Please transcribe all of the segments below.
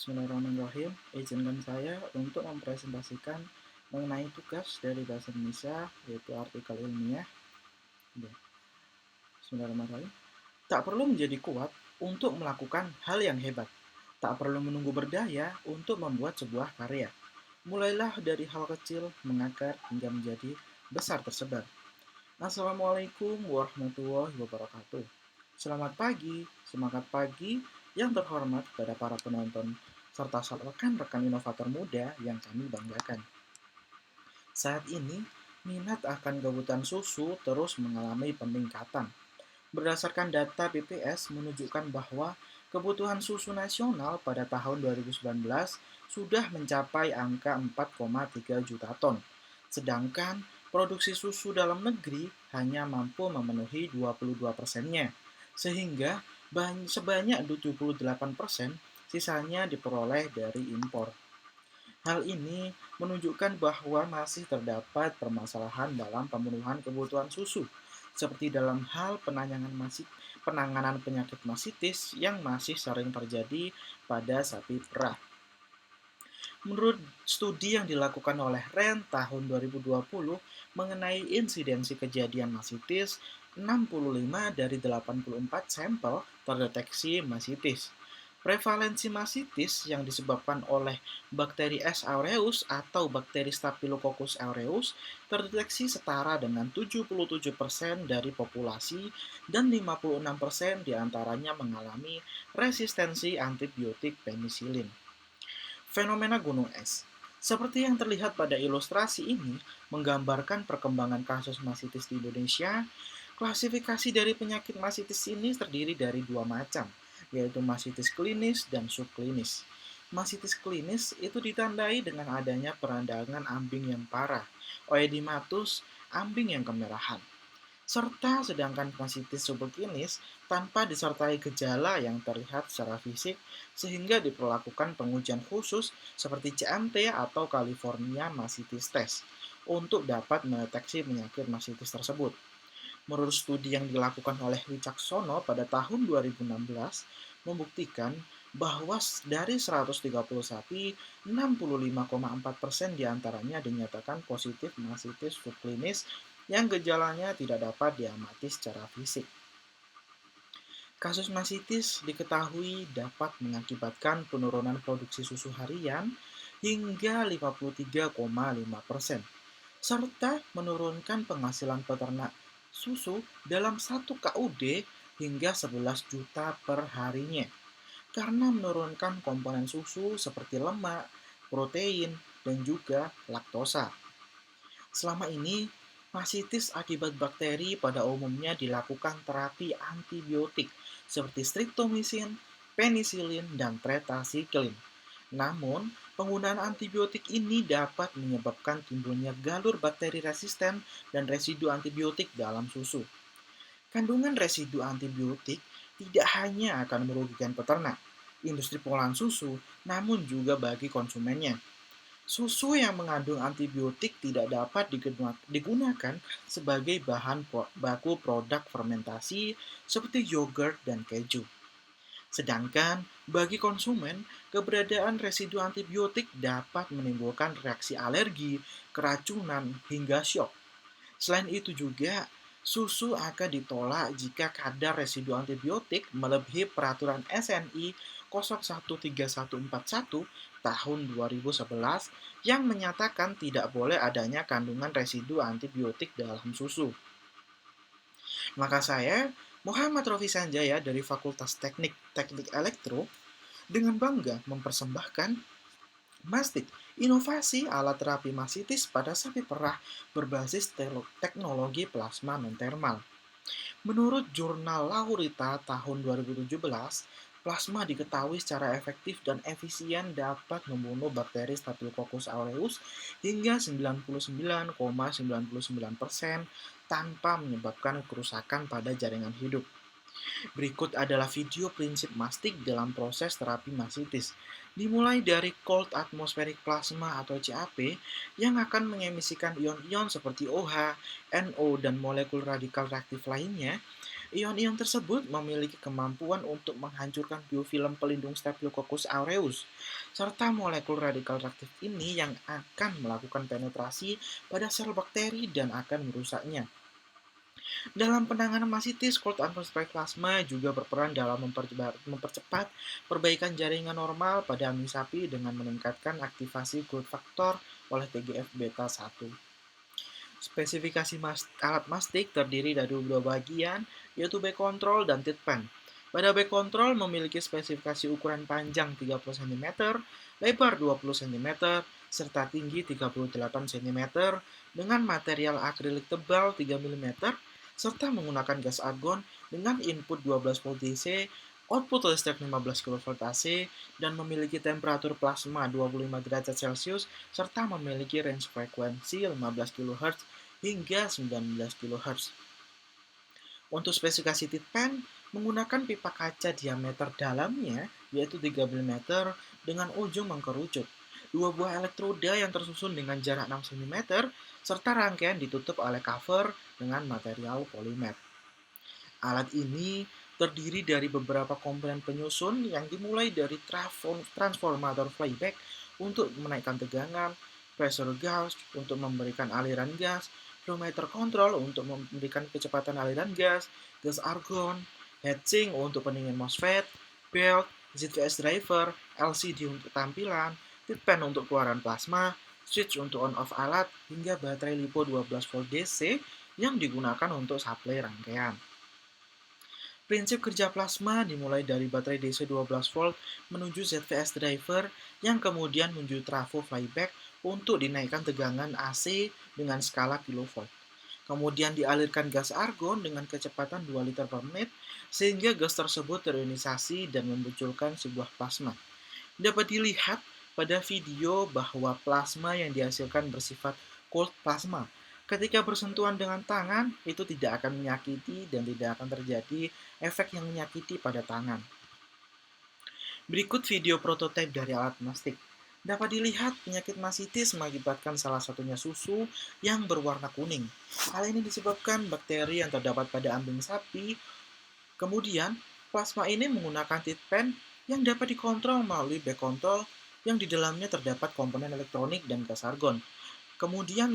Bismillahirrahmanirrahim. Izinkan saya untuk mempresentasikan mengenai tugas dari Bahasa Indonesia, yaitu artikel ilmiah. Bismillahirrahmanirrahim. Tak perlu menjadi kuat untuk melakukan hal yang hebat. Tak perlu menunggu berdaya untuk membuat sebuah karya. Mulailah dari hal kecil, mengakar hingga menjadi besar tersebar. Assalamualaikum warahmatullahi wabarakatuh. Selamat pagi, semangat pagi yang terhormat kepada para penonton serta rekan-rekan inovator muda yang kami banggakan. Saat ini, minat akan kebutuhan susu terus mengalami peningkatan. Berdasarkan data BPS menunjukkan bahwa kebutuhan susu nasional pada tahun 2019 sudah mencapai angka 4,3 juta ton. Sedangkan produksi susu dalam negeri hanya mampu memenuhi 22%-nya. Sehingga sebanyak 78% sisanya diperoleh dari impor. Hal ini menunjukkan bahwa masih terdapat permasalahan dalam pemenuhan kebutuhan susu, seperti dalam hal penanganan penyakit masitis yang masih sering terjadi pada sapi perah. Menurut studi yang dilakukan oleh REN tahun 2020 mengenai insidensi kejadian masitis, 65 dari 84 sampel terdeteksi masitis. Prevalensi masitis yang disebabkan oleh bakteri S. aureus atau bakteri Staphylococcus aureus terdeteksi setara dengan 77% dari populasi dan 56% diantaranya mengalami resistensi antibiotik penisilin. Fenomena gunung es. Seperti yang terlihat pada ilustrasi ini, menggambarkan perkembangan kasus masitis di Indonesia. Klasifikasi dari penyakit masitis ini terdiri dari dua macam, yaitu masitis klinis dan subklinis. Masitis klinis itu ditandai dengan adanya peradangan ambing yang parah, oedematus, ambing yang kemerahan. Sedangkan masitis subklinis tanpa disertai gejala yang terlihat secara fisik sehingga diperlakukan pengujian khusus seperti CMT atau California Masitis Test untuk dapat mendeteksi penyakit masitis tersebut. Menurut studi yang dilakukan oleh Wicaksono pada tahun 2016 membuktikan bahwa dari 130 sapi, 65,4% diantaranya dinyatakan positif masitis subklinis yang gejalanya tidak dapat diamati secara fisik. Kasus masitis diketahui dapat mengakibatkan penurunan produksi susu harian hingga 53,5%, serta menurunkan penghasilan peternak susu dalam 1 KUD hingga 11 juta per harinya, karena menurunkan komponen susu seperti lemak, protein, dan juga laktosa. Selama ini, masitis akibat bakteri pada umumnya dilakukan terapi antibiotik seperti streptomycin, penisilin, dan tetracycline. Namun, penggunaan antibiotik ini dapat menyebabkan timbulnya galur bakteri resisten dan residu antibiotik dalam susu. Kandungan residu antibiotik tidak hanya akan merugikan peternak, industri pengolahan susu, namun juga bagi konsumennya. Susu yang mengandung antibiotik tidak dapat digunakan sebagai bahan baku produk fermentasi seperti yogurt dan keju. Sedangkan bagi konsumen, keberadaan residu antibiotik dapat menimbulkan reaksi alergi, keracunan, hingga syok. Selain itu juga, susu akan ditolak jika kadar residu antibiotik melebihi peraturan SNI 013141 tahun 2011 yang menyatakan tidak boleh adanya kandungan residu antibiotik dalam susu. Maka saya, Muhammad Rofi Sanjaya dari Fakultas Teknik Elektro, dengan bangga mempersembahkan Mastic, inovasi alat terapi masitis pada sapi perah berbasis teknologi plasma non-thermal. Menurut jurnal Laurita tahun 2017, plasma diketahui secara efektif dan efisien dapat membunuh bakteri Staphylococcus aureus hingga 99,99% tanpa menyebabkan kerusakan pada jaringan hidup. Berikut adalah video prinsip mastik dalam proses terapi masitis. Dimulai dari cold atmospheric plasma atau CAP yang akan mengemisikan ion-ion seperti OH, NO, dan molekul radikal reaktif lainnya Ion-ion tersebut memiliki kemampuan untuk menghancurkan biofilm pelindung Staphylococcus aureus, serta molekul radikal reaktif ini yang akan melakukan penetrasi pada sel bakteri dan akan merusaknya. Dalam penanganan masitis, cold atmospheric plasma juga berperan dalam mempercepat perbaikan jaringan normal pada ambing sapi dengan meningkatkan aktivasi growth factor oleh TGF beta 1. Spesifikasi alat mastik terdiri dari dua bagian, yaitu back control dan tit pen. Pada back control memiliki spesifikasi ukuran panjang 30 cm, lebar 20 cm, serta tinggi 38 cm dengan material akrilik tebal 3 mm, serta menggunakan gas argon dengan input 12 volt DC, output listrik 15 kV AC, dan memiliki temperatur plasma 25 derajat Celcius, serta memiliki range frekuensi 15 kHz hingga 19 kHz. Untuk spesifikasi tit pen, menggunakan pipa kaca diameter dalamnya yaitu 3 mm dengan ujung mengkerucut. Dua buah elektroda yang tersusun dengan jarak 6 cm, serta rangkaian ditutup oleh cover dengan material polimer. Alat ini terdiri dari beberapa komponen penyusun yang dimulai dari transformator flyback untuk menaikkan tegangan, pressure gauge untuk memberikan aliran gas, flowmeter control untuk memberikan kecepatan aliran gas, gas argon, heatsink untuk pendingin MOSFET, belt, ZVS driver, LCD untuk tampilan, tit pen untuk keluaran plasma, switch untuk on-off alat, hingga baterai LiPo 12 volt DC yang digunakan untuk suplai rangkaian. Prinsip kerja plasma dimulai dari baterai DC 12 volt menuju ZVS driver yang kemudian menuju trafo flyback untuk dinaikkan tegangan AC dengan skala kilovolt. Kemudian dialirkan gas argon dengan kecepatan 2 liter per menit sehingga gas tersebut terionisasi dan memunculkan sebuah plasma. Dapat dilihat pada video bahwa plasma yang dihasilkan bersifat cold plasma. Ketika bersentuhan dengan tangan, itu tidak akan menyakiti dan tidak akan terjadi efek yang menyakiti pada tangan. Berikut video prototipe dari alat mastik. Dapat dilihat penyakit masitis mengakibatkan salah satunya susu yang berwarna kuning. Hal ini disebabkan bakteri yang terdapat pada ambing sapi. Kemudian, plasma ini menggunakan tit pen yang dapat dikontrol melalui back control yang di dalamnya terdapat komponen elektronik dan gas argon. Kemudian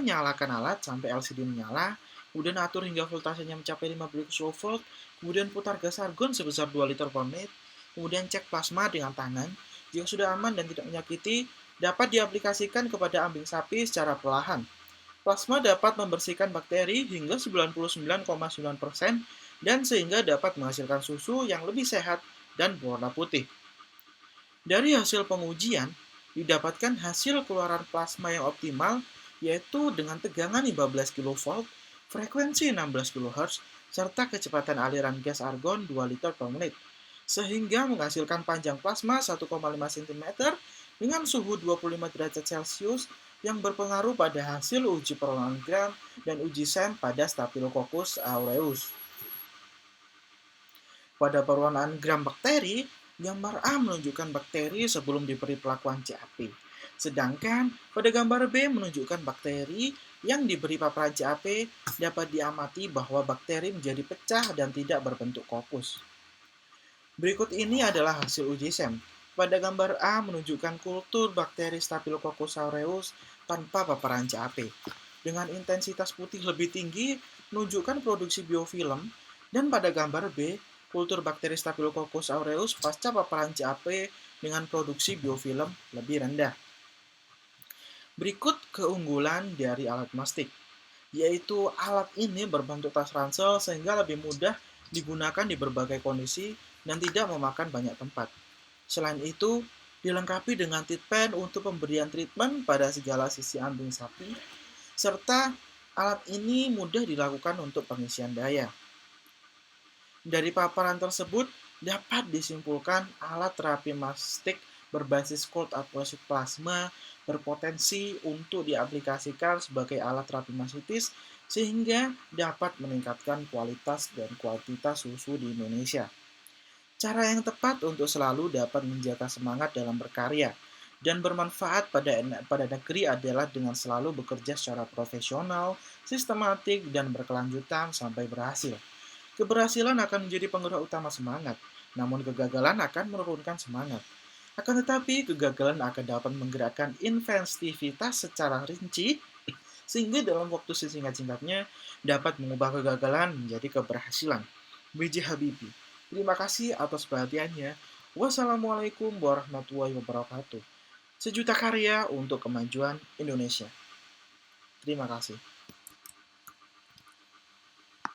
nyalakan alat sampai LCD menyala, kemudian atur hingga voltasenya mencapai 50 kV, kemudian putar gas argon sebesar 2 liter per menit, kemudian cek plasma dengan tangan. Jika sudah aman dan tidak menyakiti, dapat diaplikasikan kepada ambing sapi secara perlahan. Plasma dapat membersihkan bakteri hingga 99,9% dan sehingga dapat menghasilkan susu yang lebih sehat dan berwarna putih. Dari hasil pengujian, didapatkan hasil keluaran plasma yang optimal, yaitu dengan tegangan 15 kV, frekuensi 16 kHz, serta kecepatan aliran gas argon 2 liter per menit, sehingga menghasilkan panjang plasma 1,5 cm dengan suhu 25 derajat Celcius yang berpengaruh pada hasil uji perlawanan gram dan uji SEM pada Staphylococcus aureus. Pada perwarnaan gram bakteri, gambar A menunjukkan bakteri sebelum diberi perlakuan CAP. Sedangkan pada gambar B menunjukkan bakteri yang diberi paparan CAP. Dapat diamati bahwa bakteri menjadi pecah dan tidak berbentuk kopus. Berikut ini adalah hasil uji SEM. Pada gambar A menunjukkan kultur bakteri Staphylococcus aureus tanpa paparan CAP. Dengan intensitas putih lebih tinggi menunjukkan produksi biofilm, dan pada gambar B kultur bakteri Staphylococcus aureus pasca paparan CAP dengan produksi biofilm lebih rendah. Berikut keunggulan dari alat mastik, yaitu alat ini berbentuk tas ransel sehingga lebih mudah digunakan di berbagai kondisi dan tidak memakan banyak tempat. Selain itu, dilengkapi dengan tit pen untuk pemberian treatment pada segala sisi ambing sapi, serta alat ini mudah dilakukan untuk pengisian daya. Dari paparan tersebut, dapat disimpulkan alat terapi mastik berbasis cold atmospheric plasma berpotensi untuk diaplikasikan sebagai alat terapi masitis sehingga dapat meningkatkan kualitas dan kuantitas susu di Indonesia. Cara yang tepat untuk selalu dapat menjaga semangat dalam berkarya Dan bermanfaat pada negeri adalah dengan selalu bekerja secara profesional, sistematik, dan berkelanjutan sampai berhasil. Keberhasilan akan menjadi penggerak utama semangat, namun kegagalan akan menurunkan semangat. Akan tetapi, kegagalan akan dapat menggerakkan inventivitas secara rinci, sehingga dalam waktu sesingkat-singkatnya dapat mengubah kegagalan menjadi keberhasilan. B.J. Habibie. Terima kasih atas perhatiannya. Wassalamualaikum warahmatullahi wabarakatuh. Sejuta karya untuk kemajuan Indonesia. Terima kasih.